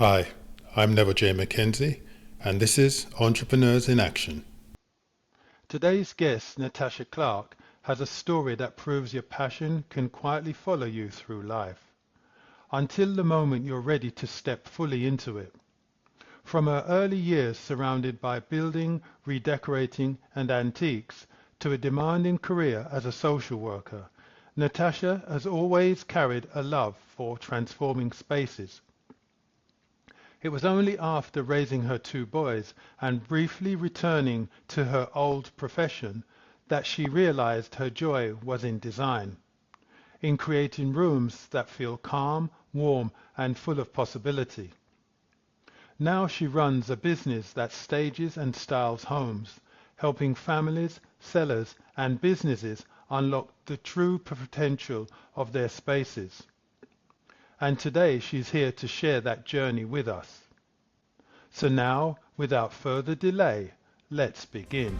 Hi, I'm Neville J. Mackenzie, and this is Entrepreneurs in Action. Today's guest, Natasha Clark, has a story that proves your passion can quietly follow you through life, until the moment you're ready to step fully into it. From her early years surrounded by building, redecorating, and antiques, to a demanding career as a social worker, Natasha has always carried a love for transforming spaces. It was only after raising her two boys and briefly returning to her old profession that she realized her joy was in design, in creating rooms that feel calm, warm, and full of possibility. Now she runs a business that stages and styles homes, helping families, sellers, and businesses unlock the true potential of their spaces. And today she's here to share that journey with us. So now, without further delay, let's begin.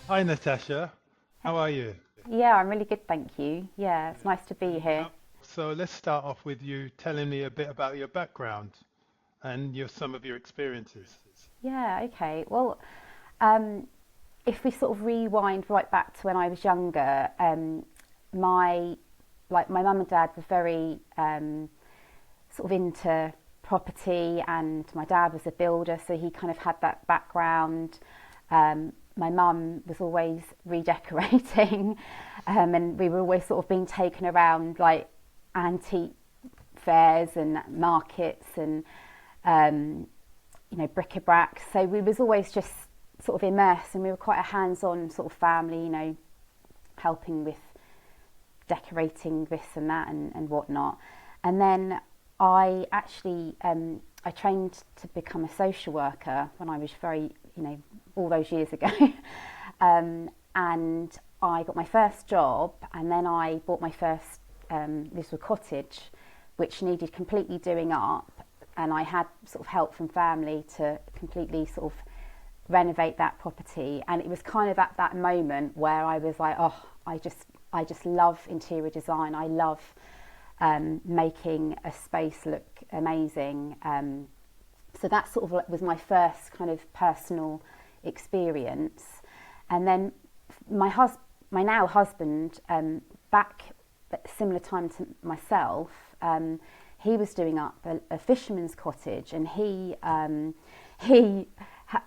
Hi Natasha, how are you? Yeah, I'm really good, thank you. Yeah, it's nice to be here. So let's start off with you telling me a bit about your background and some of your experiences. Yeah, okay. Well, um, if we sort of rewind right back to when I was younger, my my mum and dad were very sort of into property, and my dad was a builder, so he kind of had that background. My mum was always redecorating, and we were always sort of being taken around like antique fairs and markets and bric-a-brac. So we was always just sort of immersed, and we were quite a hands-on sort of family, helping with decorating this and that and whatnot. And then I actually I trained to become a social worker when I was very, all those years ago. And I got my first job, and then I bought my first little cottage, which needed completely doing up, and I had sort of help from family to completely sort of renovate that property. And it was kind of at that moment where I was like, oh, I just love interior design. I love making a space look amazing. So that sort of was my first kind of personal experience. And then my now husband, back at a similar time to myself, he was doing up a fisherman's cottage, and he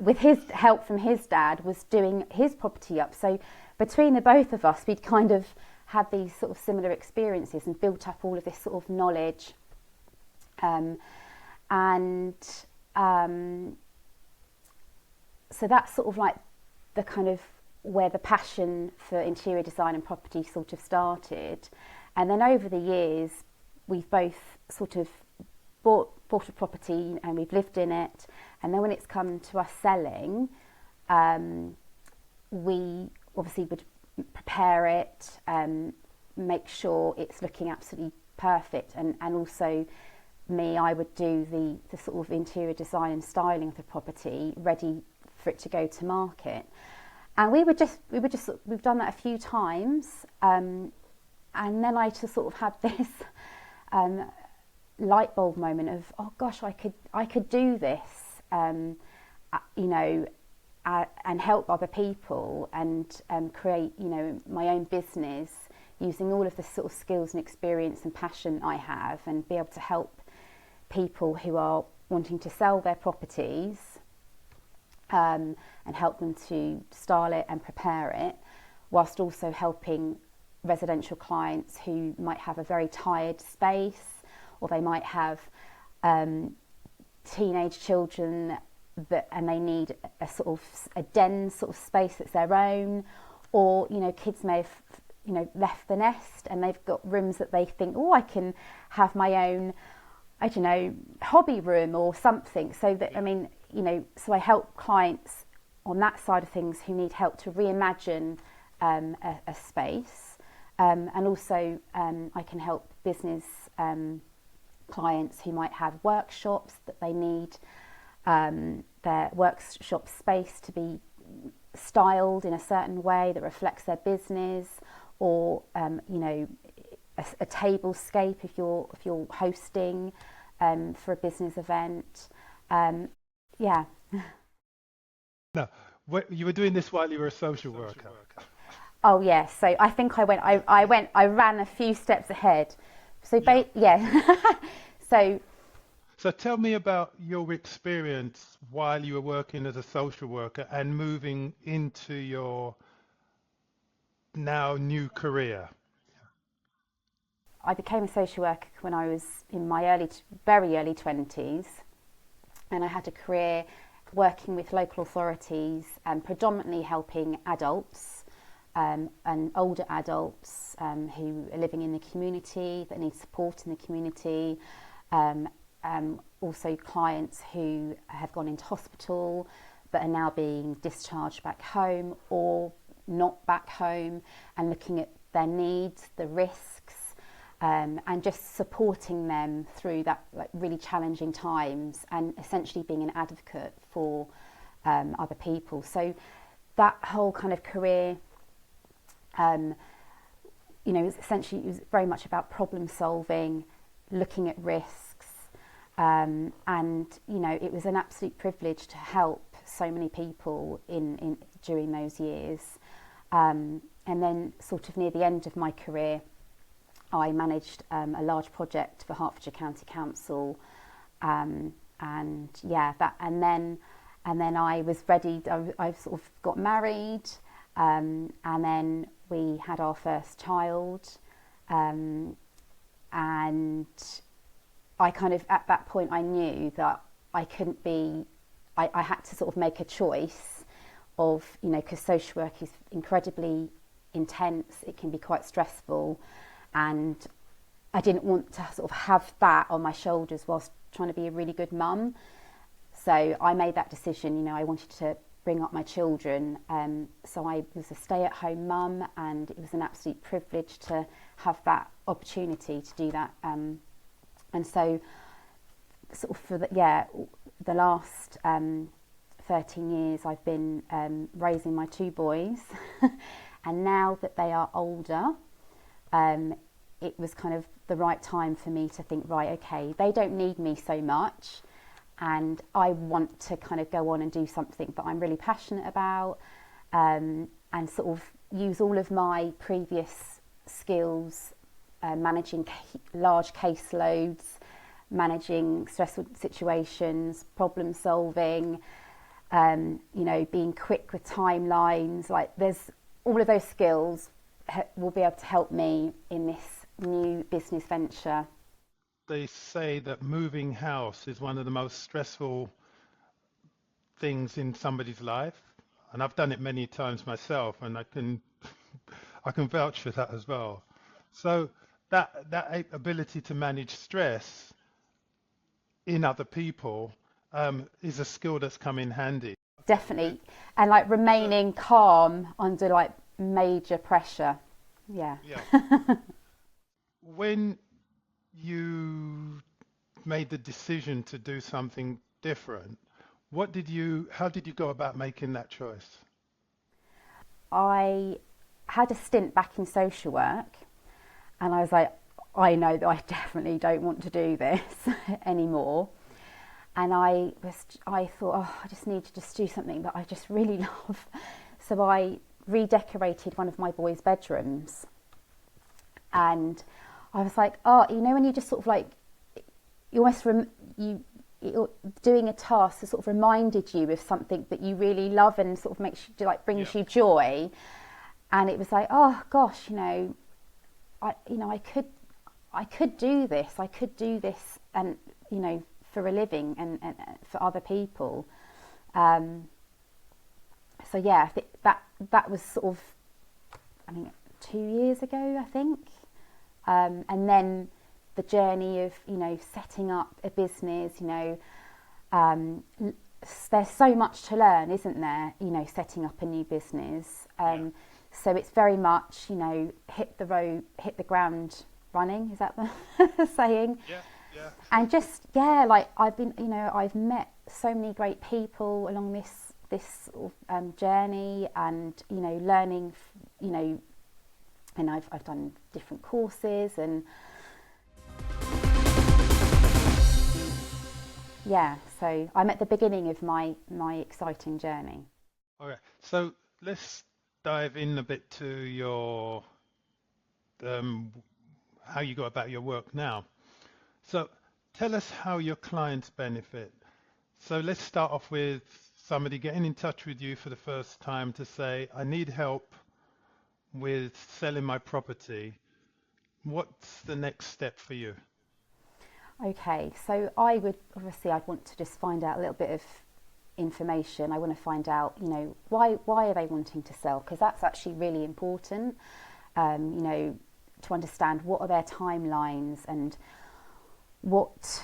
with his help from his dad, was doing his property up. So between the both of us, we'd kind of had these sort of similar experiences and built up all of this sort of knowledge. So that's sort of like the kind of where the passion for interior design and property sort of started. And then over the years, we've both sort of bought a property and we've lived in it. And then when it's come to us selling, we obviously would prepare it, make sure it's looking absolutely perfect, and also I would do the sort of interior design and styling of the property ready for it to go to market. And we've done that a few times, and then I just sort of had this light bulb moment of, oh gosh, I could do this, and help other people, and create my own business using all of the sort of skills and experience and passion I have, and be able to help people who are wanting to sell their properties, and help them to style it and prepare it, whilst also helping residential clients who might have a very tired space, or they might have teenage children and they need a sort of a den sort of space that's their own, or kids may have left the nest and they've got rooms that they think, oh, I can have my own, I don't know, hobby room or something. So that so I help clients on that side of things who need help to reimagine a space, and also I can help business clients who might have workshops that they need their workshop space to be styled in a certain way that reflects their business, or a tablescape if you're hosting for a business event. Yeah. No, you were doing this while you were a social worker. Oh yes. So I think I ran a few steps ahead. So yeah. So tell me about your experience while you were working as a social worker and moving into your now new career. I became a social worker when I was in my very early 20s, and I had a career working with local authorities and predominantly helping adults and older adults who are living in the community, that need support in the community, also clients who have gone into hospital but are now being discharged back home or not back home, and looking at their needs, the risks, and just supporting them through that really challenging times, and essentially being an advocate for other people. So that whole kind of career, it was very much about problem solving, looking at risks, and it was an absolute privilege to help so many people in during those years. And then sort of near the end of my career, I managed a large project for Hertfordshire County Council, and then I was ready. I sort of got married, and then we had our first child, and I kind of, at that point, I knew that I couldn't be. I had to sort of make a choice of, because social work is incredibly intense. It can be quite stressful, and I didn't want to sort of have that on my shoulders whilst trying to be a really good mum. So I made that decision. I wanted to bring up my children, so I was a stay-at-home mum, and it was an absolute privilege to have that opportunity to do that. And so sort of for the last 13 years I've been raising my two boys and now that they are older, it was kind of the right time for me to think, right, okay, they don't need me so much, and I want to kind of go on and do something that I'm really passionate about, and sort of use all of my previous skills, managing large caseloads, managing stressful situations, problem solving, being quick with timelines. Like, there's all of those skills will be able to help me in this new business venture. They say that moving house is one of the most stressful things in somebody's life, and I've done it many times myself, and I can vouch for that as well. So that ability to manage stress in other people is a skill that's come in handy. Definitely. And like remaining calm under like major pressure. Yeah. Yeah. When you made the decision to do something different, how did you go about making that choice? I had a stint back in social work, and I was like, I know that I definitely don't want to do this anymore. And I thought, oh, I just need to just do something that I just really love. So I redecorated one of my boys' bedrooms, and I was like, oh, when you just sort of like, you almost you're doing a task that sort of reminded you of something that you really love and sort of makes you brings you joy, and it was like, oh gosh, I could do this. I could do this, and for a living and for other people. So yeah, I think that was sort of, 2 years ago, I think. And then the journey of setting up a business. There's so much to learn, isn't there? Setting up a new business. So it's very much hit the ground running. Is that the saying? Yeah. Yeah. And just I've met so many great people along this sort of, journey, and learning and I've done different courses, and yeah, so I'm at the beginning of my exciting journey. Okay, so let's dive in a bit to your um, how you go about your work now. So tell us how your clients benefit. So let's start off with somebody getting in touch with you for the first time to say, I need help with selling my property. What's the next step for you? Okay, so I'd want to just find out a little bit of information. I want to find out, why are they wanting to sell? Because that's actually really important, to understand what are their timelines and what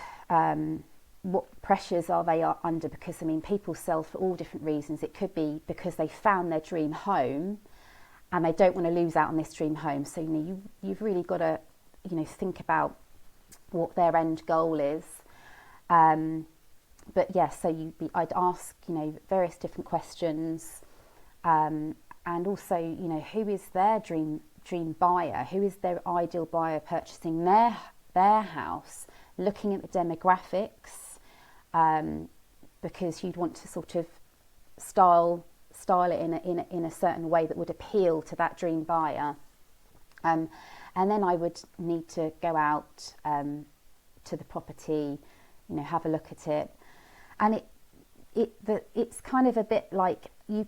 pressures are they under. Because people sell for all different reasons. It could be because they found their dream home and they don't want to lose out on this dream home. So you've really got to think about what their end goal is. But yeah, so I'd ask various different questions, and also who is their dream buyer, who is their ideal buyer purchasing their house, looking at the demographics, because you'd want to sort of style it in a certain way that would appeal to that dream buyer. And then I would need to go out to the property, have a look at it, and it's kind of a bit like I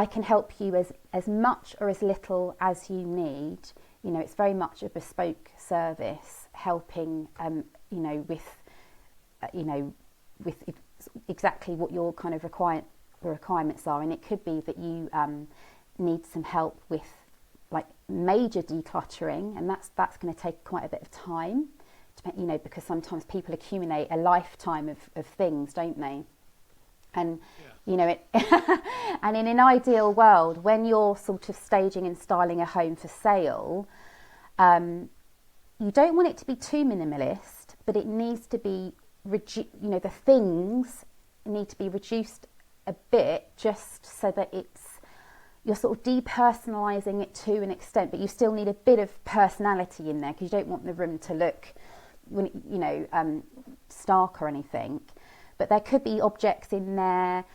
can help you as much or as little as you need. It's very much a bespoke service, helping with exactly what your kind of requirements are. And it could be that you need some help with like major decluttering, and that's going to take quite a bit of time, because sometimes people accumulate a lifetime of things, don't they? And it and in an ideal world, when you're sort of staging and styling a home for sale, you don't want it to be too minimalist, but it needs to be the things need to be reduced a bit, just so that you're sort of depersonalising it to an extent, but you still need a bit of personality in there, because you don't want the room to look stark or anything. But there could be objects in there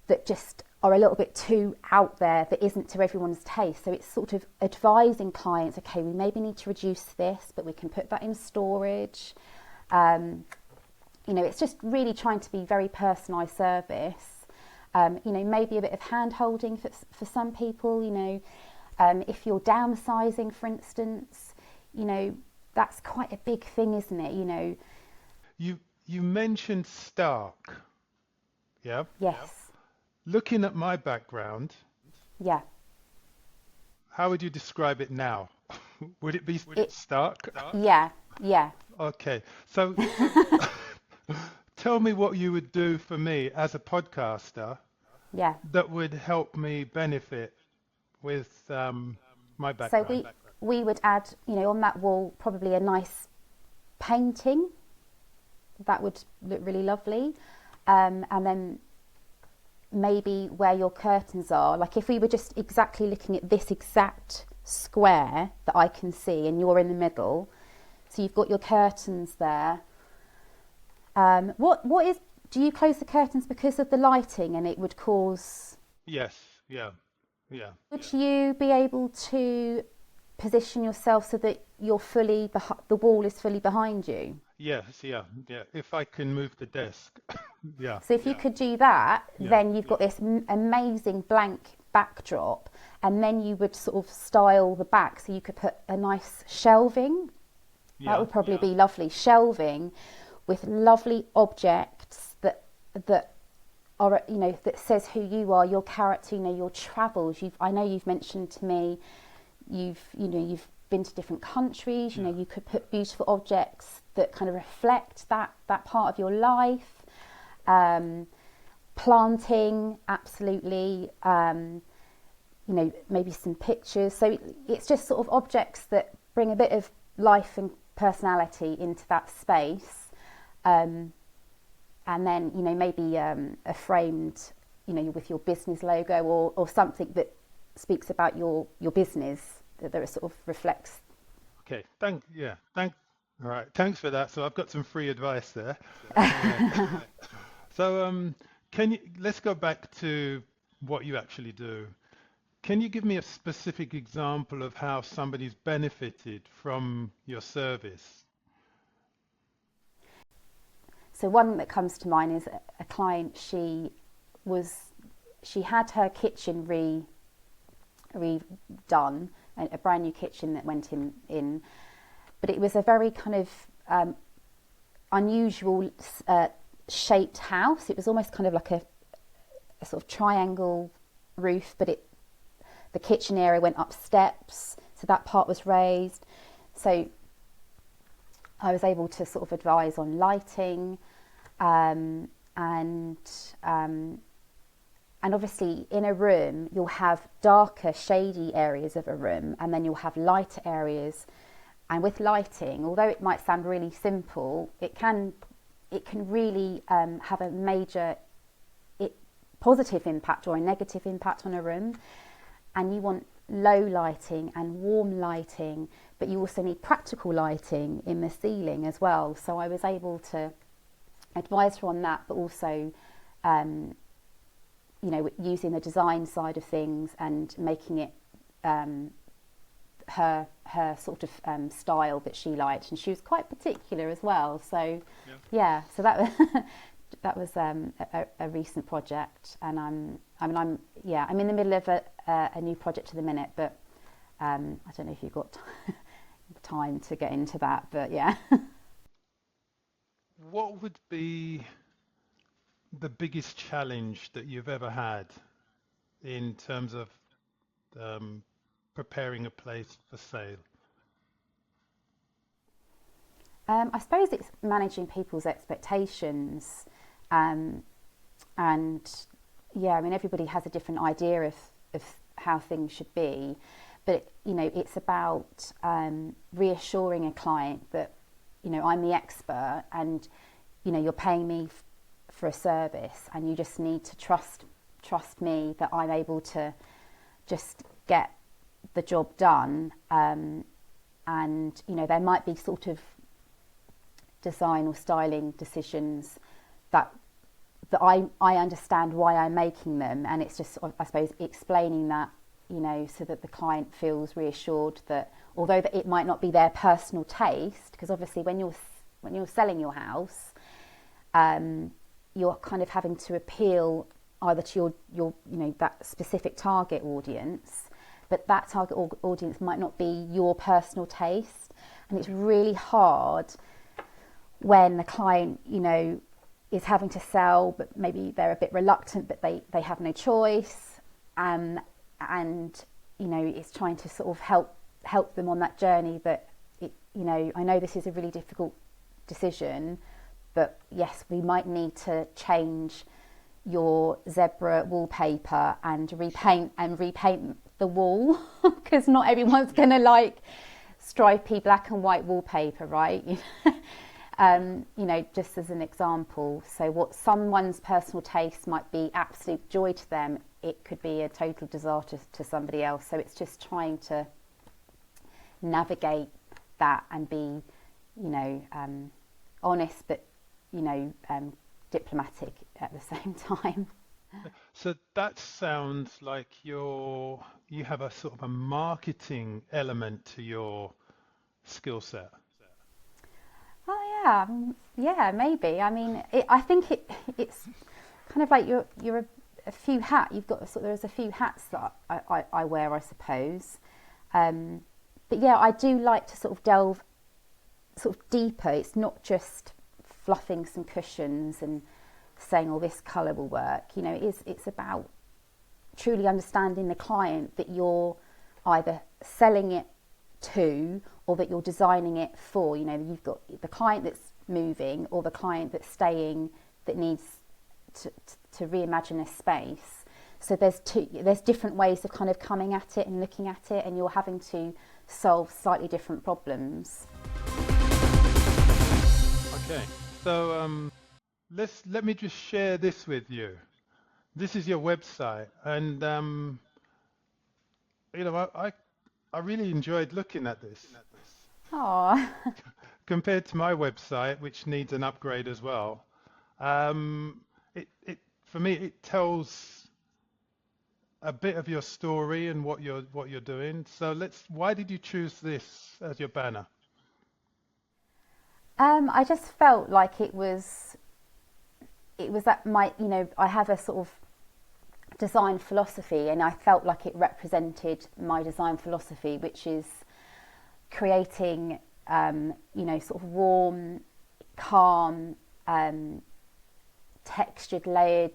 that just are a little bit too out there, that isn't to everyone's taste. So it's sort of advising clients, okay, we maybe need to reduce this, but we can put that in storage. It's just really trying to be very personalised service. Maybe a bit of hand holding for some people, if you're downsizing, for instance, that's quite a big thing, isn't it? You mentioned stark. Yeah. Yes. Looking at my background. Yeah. How would you describe it now? Would it be stark? Yeah. Yeah. Okay. So tell me what you would do for me as a podcaster. Yeah. That would help me benefit with my background. So we would add, on that wall, probably a nice painting. That would look really lovely. And then maybe where your curtains are, like if we were just exactly looking at this exact square that I can see, and you're in the middle, so you've got your curtains there. Do you close the curtains because of the lighting and it would cause... Yes, yeah. Would you be able to position yourself so that you're the wall is fully behind you? Yes, yeah. If I can move the desk, yeah. So if you could do that, then you've got this amazing blank backdrop, and then you would sort of style the back, so you could put a nice shelving. That would probably be lovely. Shelving with lovely objects that are, that says who you are, your character, your travels. I know you've mentioned to me, you've been to different countries. You could put beautiful objects that kind of reflect that part of your life. Planting, absolutely. Maybe some pictures. So it's just sort of objects that bring a bit of life and personality into that space. And then maybe a framed with your business logo or something that speaks about your business, that it sort of reflects. Okay, all right, thanks for that. So I've got some free advice there. All right. So let's go back to what you actually do. Can you give me a specific example of how somebody's benefited from your service? So one that comes to mind is a client. She had her kitchen redone, a brand new kitchen that went in, but it was a very kind of unusual shaped house. It was almost kind of like a sort of triangle roof, but the kitchen area went up steps, so that part was raised. So I was able to sort of advise on lighting, and obviously in a room you'll have darker, shady areas of a room, and then you'll have lighter areas. And with lighting, although it might sound really simple, it can really have a major positive impact or a negative impact on a room. And you want low lighting and warm lighting, but you also need practical lighting in the ceiling as well. So I was able to advise her on that, but also using the design side of things and making it her sort of style that she liked, and she was quite particular as well. So yeah, so that was that was a recent project, and I'm in the middle of a new project at the minute, but I don't know if you've got time to get into that, but yeah. What would be the biggest challenge that you've ever had in terms of preparing a place for sale? I suppose it's managing people's expectations, and yeah, I mean, everybody has a different idea of how things should be, but it's about reassuring a client that I'm the expert, and you're paying me for a service, and you just need to trust me that I'm able to just get the job done. And there might be sort of design or styling decisions that I understand why I'm making them, and it's just, I suppose, explaining that, so that the client feels reassured that although that it might not be their personal taste, because obviously when you're selling your house, you're kind of having to appeal either to your that specific target audience, but that target audience might not be your personal taste, and it's really hard when the client is having to sell, but maybe they're a bit reluctant, but they have no choice, and it's trying to sort of help them on that journey that I know this is a really difficult decision, but yes, we might need to change your zebra wallpaper and repaint the wall because not everyone's gonna like stripy black and white wallpaper, right? Just as an example. So what someone's personal taste might be absolute joy to them, it could be a total disaster to somebody else. So it's just trying to navigate that and be, honest, but, diplomatic at the same time. So that sounds like you have a sort of a marketing element to your skill set. Oh yeah, maybe. I mean, I think it's kind of like you're a few hats. You've got there's a few hats that I wear, I suppose. But yeah, I do like to sort of delve sort of deeper. It's not just fluffing some cushions and saying, "Oh, this colour will work." It's about truly understanding the client that you're either selling it to or that you're designing it for. You've got the client that's moving or the client that's staying that needs to reimagine a space. So there's different ways of kind of coming at it and looking at it, and you're having to solve slightly different problems. Okay, so let me just share this with you. This is your website, and you know, I really enjoyed looking at this Oh, compared to my website, which needs an upgrade as well. Um, it for me, it tells a bit of your story and what you're doing. So why did you choose this as your banner? I just felt like it was that my, I have a sort of design philosophy, and I felt like it represented my design philosophy, which is creating, sort of warm, calm, textured, layered,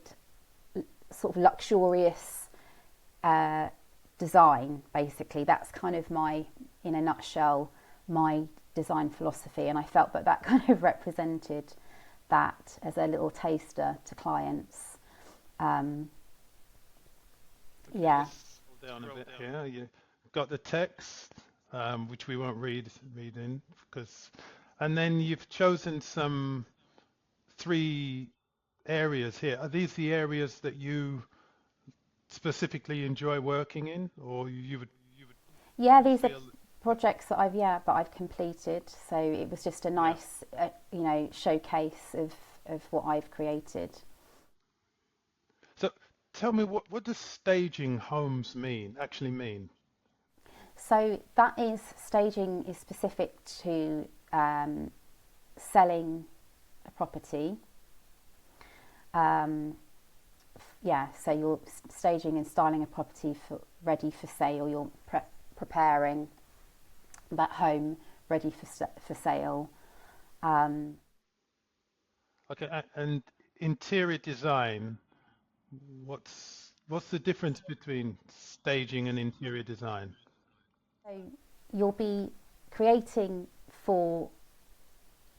sort of luxurious uh, design. Basically, that's kind of in a nutshell, my design philosophy, and I felt that that kind of represented that as a little taster to clients. Um, Okay, yeah. let's scroll down a bit here. You got the text, which we won't read in because, and then you've chosen some three areas here. Are these the areas that you specifically enjoy working in, or Yeah, you these are feel? projects that I've completed. So it was just a Yeah. nice, showcase of what I've created. So tell me, what does staging homes actually mean? So that is staging is specific to selling a property. Um, yeah, so you're staging and styling a property for ready for sale. You're preparing that home ready for sale. Um, Okay, and interior design. What's the difference between staging and interior design? so you'll be creating for.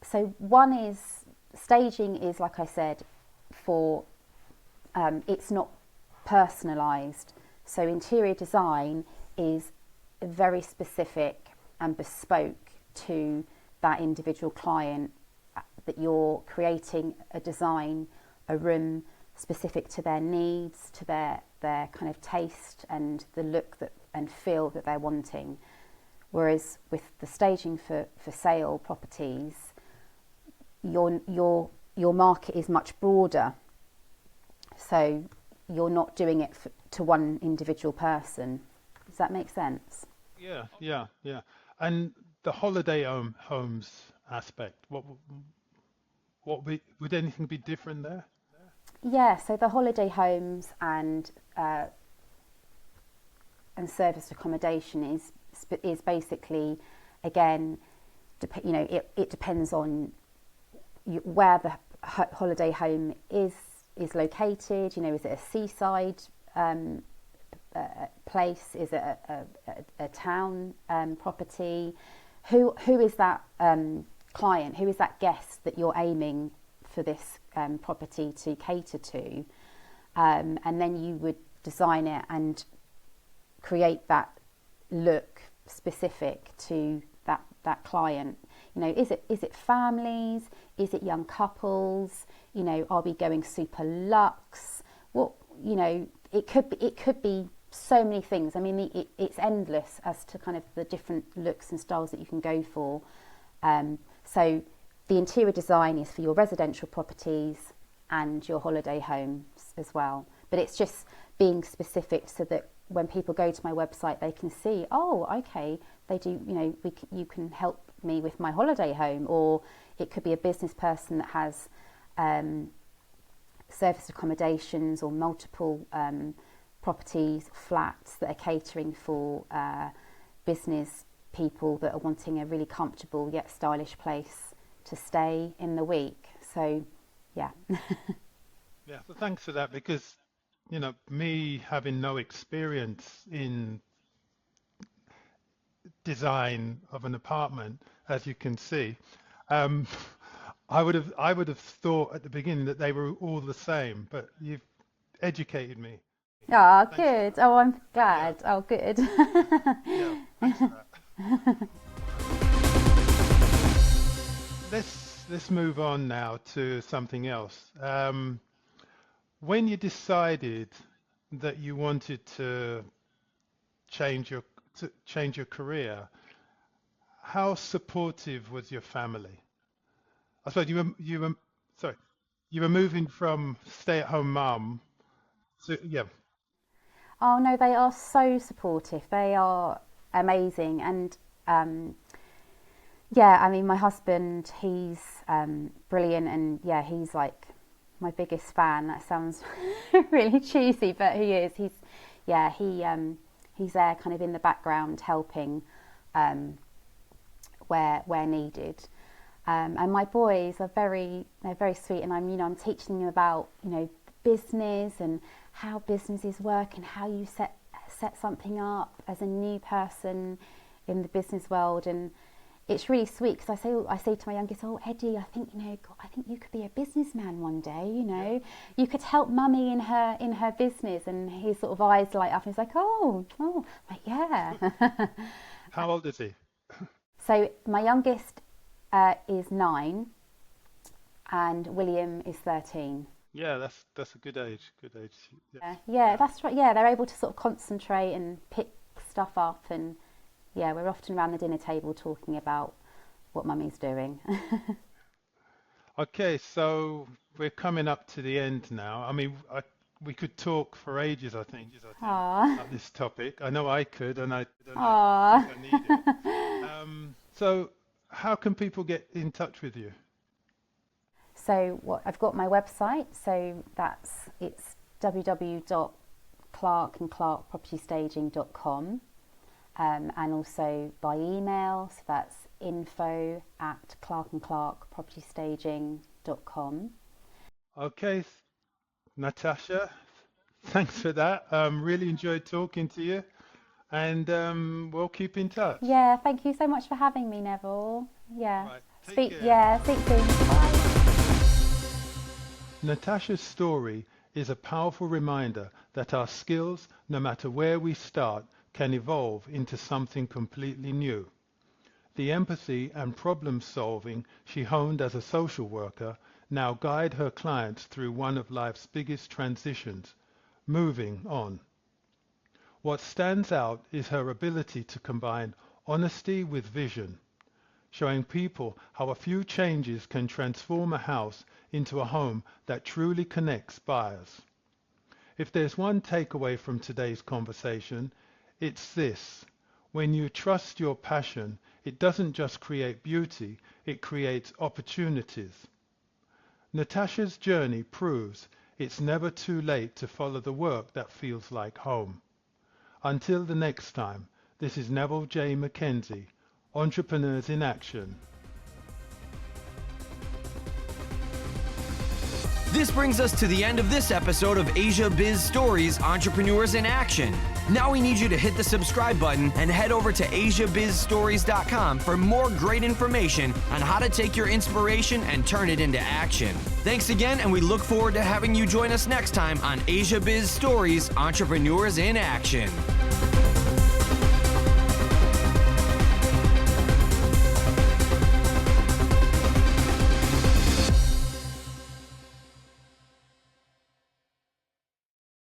So one is staging is, like I said, for it's not personalised. So interior design is very specific and bespoke to that individual client, that you're creating a design, a room specific to their needs, to their kind of taste and the look that and feel that they're wanting. Whereas with the staging for sale properties, your market is much broader. So you're not doing it to one individual person. Does that make sense? Yeah, yeah, yeah. And the holiday homes aspect, would anything be different there? Yeah, so the holiday homes and serviced accommodation is basically, again, it depends on where the holiday home is located. Is it a seaside place? Is it a town property? Who is that client? Who is that guest that you're aiming for this property to cater to? And then you would design it and create that look specific to that client. Is it families? Is it young couples? Are we going super luxe? What it could be so many things. I mean, it's endless as to kind of the different looks and styles that you can go for. So the interior design is for your residential properties and your holiday homes as well. But it's just being specific so that when people go to my website, they can see, oh, okay, they do, you can help me with my holiday home. Or it could be a business person that has serviced accommodations or multiple properties, flats that are catering for business people that are wanting a really comfortable yet stylish place to stay in the week. So, yeah. Yeah, so thanks for that because, me having no experience in design of an apartment, as you can see, um, I would have thought at the beginning that they were all the same, but you've educated me. Oh, Thanks for good. that. Oh, I'm Yeah, glad. Oh, good. yeah, thanks for that. Let's move on now to something else. When you decided that you wanted to change your career. How supportive was your family? I suppose sorry, you were moving from stay-at-home mum to yeah. Oh no, they are so supportive. They are amazing, and yeah, I mean, my husband, he's brilliant, and yeah, he's like my biggest fan. That sounds really cheesy, but he is. He's there, kind of in the background, helping where needed. And my boys are they're very sweet, and I'm teaching them about business and how businesses work and how you set something up as a new person in the business world. And it's really sweet because I say to my youngest, oh Eddie, I think you could be a businessman one day. You could help mummy in her business. And his sort of eyes light up and he's like, oh, like, yeah. How old is he? So my youngest is 9 and William is 13. Yeah, that's a good age. Good age. Yeah, that's right. Yeah, they're able to sort of concentrate and pick stuff up, and yeah, we're often around the dinner table talking about what mummy's doing. Okay, so we're coming up to the end now. I mean, we could talk for ages, I think, about this topic. I know I could, and I think I need it. So how can people get in touch with you? So I've got my website, so it's www.clarkeandclarkpropertystaging.com, and also by email, so that's info@clarkeandclarkpropertystaging.com. Okay, Natasha, thanks for that. Really enjoyed talking to you, and we'll keep in touch. Yeah, thank you so much for having me, Neville. Yeah. Right, Speak soon. Bye. Natasha's story is a powerful reminder that our skills, no matter where we start, can evolve into something completely new. The empathy and problem solving she honed as a social worker now guide her clients through one of life's biggest transitions, moving on. What stands out is her ability to combine honesty with vision, showing people how a few changes can transform a house into a home that truly connects buyers. If there's one takeaway from today's conversation, it's this: when you trust your passion, it doesn't just create beauty, it creates opportunities. Natasha's journey proves it's never too late to follow the work that feels like home. Until the next time, this is Neville J. Mackenzie, Entrepreneurs in Action. This brings us to the end of this episode of Asia Biz Stories, Entrepreneurs in Action. Now we need you to hit the subscribe button and head over to AsiaBizStories.com for more great information on how to take your inspiration and turn it into action. Thanks again, and we look forward to having you join us next time on Asia Biz Stories, Entrepreneurs in Action.